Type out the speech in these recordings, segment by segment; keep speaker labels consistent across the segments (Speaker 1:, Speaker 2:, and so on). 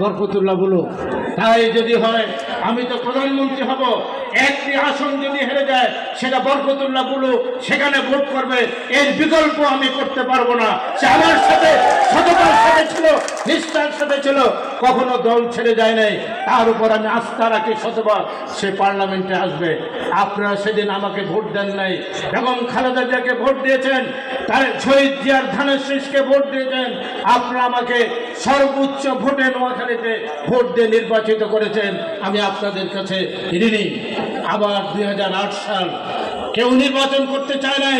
Speaker 1: বরকতুল্লাহ বলো। তাই যদি হয় আমি তো প্রধানমন্ত্রী হব, একটি আসন যদি হেরে যায় সেটা বরকতুল্লাহ বলো সেখানে ভোট করবে, এর বিকল্প আমি করতে পারবো না। সে আমার সাথে সততার সাথে ছিল, নিষ্ঠার সাথে ছিল, কখনো দল ছেড়ে যায় নাই, তার উপর আমি আস্থা রাখি শতবার সে পার্লামেন্টে আসবে। আপনারা সেদিন আমাকে ভোট দেন নাই, বেগম খালেদা জিয়াকে ভোট দিয়েছেন, তার শহীদ জিয়ার ধানের শীষকে ভোট দিয়েছেন, আপনারা আমাকে সর্বোচ্চ ভোটে নোয়াখালীতে ভোট দিয়ে নির্বাচিত করেছেন। আমি আপনাদের কাছে ঋণী। আবার 2008 সাল কেউ নির্বাচন করতে চায় নাই,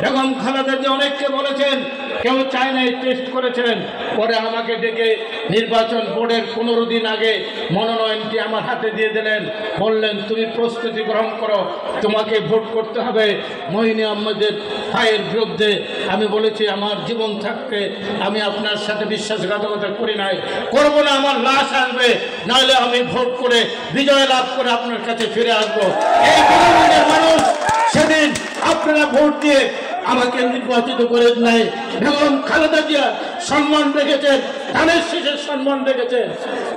Speaker 1: বেগম খালেদা জিয়া অনেককে বলেছেন, কেউ চায় নাই, টেস্ট করেছেন। পরে আমাকে ডেকে নির্বাচন বোর্ডের 15 দিন আগে মনোনয়নটি আমার হাতে দিয়ে দিলেন, বললেন তুমি প্রস্তুতি গ্রহণ করো, তোমাকে ভোট করতে হবে মহিনী আহমেদের ভাইয়ের বিরুদ্ধে। আমি বলেছি আমার জীবন থাকতে আমি আপনার সাথে বিশ্বাসঘাতকতা করি নাই, করব না, আমার লাশ আসবে, নাহলে আমি ভোট করে বিজয় লাভ করে আপনার কাছে ফিরে আসবো। এই বেগমের মানুষ সেদিন আপনারা ভোট দিয়ে আমাকে নির্বাচিত করে নাই। বেগম খালেদা জিয়া সম্মান রেখেছেন, ধানের শীষের সম্মান রেখেছেন।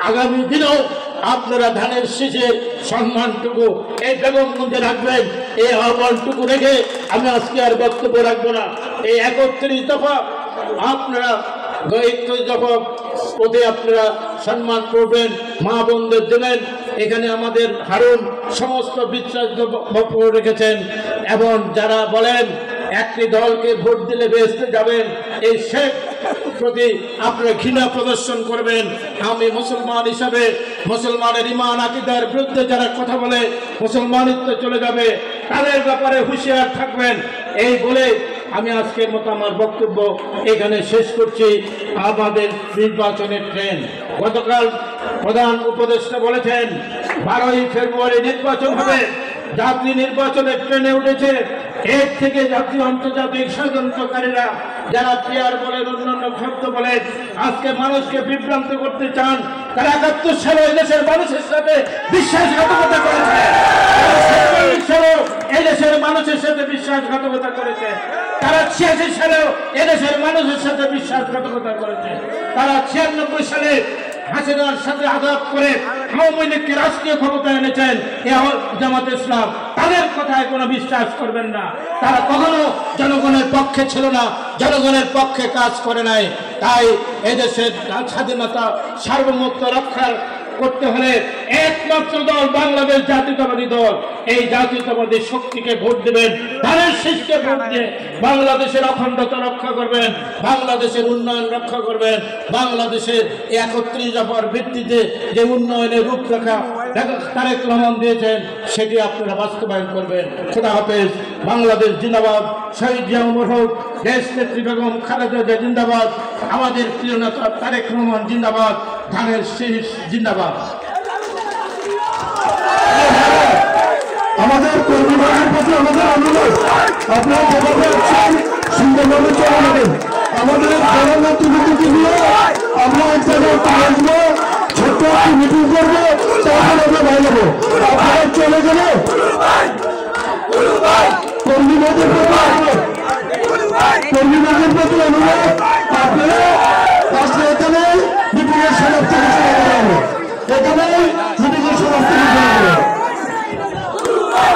Speaker 1: আগামী দিনেও আপনারা ধানের শীষের সম্মানটুকু এই বেগমগঞ্জে রাখবেন। এই আহ্বানটুকু রেখে আমি আজকে আর বক্তব্য রাখবো না। এই 31 দফা আপনারা 31 দফা পদে আপনারা সম্মান করবেন, মা বোনদের দেবেন। এখানে আমাদের হারুন সমস্ত বিশ্বাস রেখেছেন, এবং যারা বলেন একটি দলকে ভোট দিলে বেহেশতে যাবেন, এই শেখ প্রতি আপনারা ঘৃণা প্রদর্শন করবেন। আমি মুসলমান হিসাবে মুসলমানের ঈমান আকীদার বিরুদ্ধে যারা কথা বলে মুসলমানিত্ব চলে যাবে, তাদের ব্যাপারে হুঁশিয়ার থাকবেন। এই বলে আমি আজকের মতো আমার বক্তব্য এখানে শেষ করছি। আমাদের নির্বাচনের ট্রেন, গতকাল প্রধান উপদেষ্টা বলেছেন 12ই ফেব্রুয়ারি নির্বাচন হবে। জাতীয় নির্বাচনের ট্রেনে উঠেছে। এর থেকে জাতীয় আন্তর্জাতিক ষড়যন্ত্রকারীরা যারা পিয়ার বলেন, অন্যান্য শব্দ বলেন, আজকে মানুষকে বিভ্রান্ত করতে চান। তারা 71 সালে এদেশের মানুষের সাথে বিশ্বাসঘাতকতা করেছে, এদেশের মানুষের সাথে বিশ্বাসঘাতকতা করেছে। তারা 86 সালেও এদেশের মানুষের সাথে বিশ্বাসঘাতকতা করেছে। তারা 96 সালে হাসিনার সাথে আঘাত করে আওয়ামী লীগকে রাষ্ট্রীয় ক্ষমতায় এনেছেন জামাত ইসলাম। তাদের কথায় কোনো বিশ্বাস করবেন না। তারা কখনো জনগণের পক্ষে ছিল না, জনগণের পক্ষে কাজ করে নাই। তাই এদেশের স্বাধীনতা সার্বভৌমত্ব রক্ষা করতে হলে একমাত্র দল বাংলাদেশ জাতীয়তাবাদী দল। এই জাতীয়তাবাদী শক্তিকে ভোট দেবেন, ধানের শীষকে ভোট দিয়ে বাংলাদেশের অখণ্ডতা রক্ষা করবেন, বাংলাদেশের উন্নয়ন রক্ষা করবেন, বাংলাদেশের 31 দফার ভিত্তিতে যে উন্নয়নের রূপরেখা তারেক রহমান দিয়েছেন সেটি আপনারা বাস্তবায়ন করবেন। খোদা হাফেজ। বাংলাদেশ জিন্দাবাদ। শহীদ জিয়া অমর হোক। দেশ নেত্রী বেগম খালেদা জিয়া জিন্দাবাদ। আমাদের প্রিয় নেতা তারেক রহমান জিন্দাবাদ। ধানের শীষ জিন্দাবাদ।
Speaker 2: আমাদের কর্মীদের প্রতি আমাদের অনুরোধ, আপনারা যেভাবে আছেন সুন্দরভাবে চলে যাবেন। আমাদের প্রধানমন্ত্রীকে নিয়ে আমরা এক জায়গায় আসবো, ছোট্ট একটি মিটিং করবো, তারপর আমরা বাইরে যাবো। আপনারা চলে গেলে কর্মীদের প্রতি অনুরোধ, আপনারা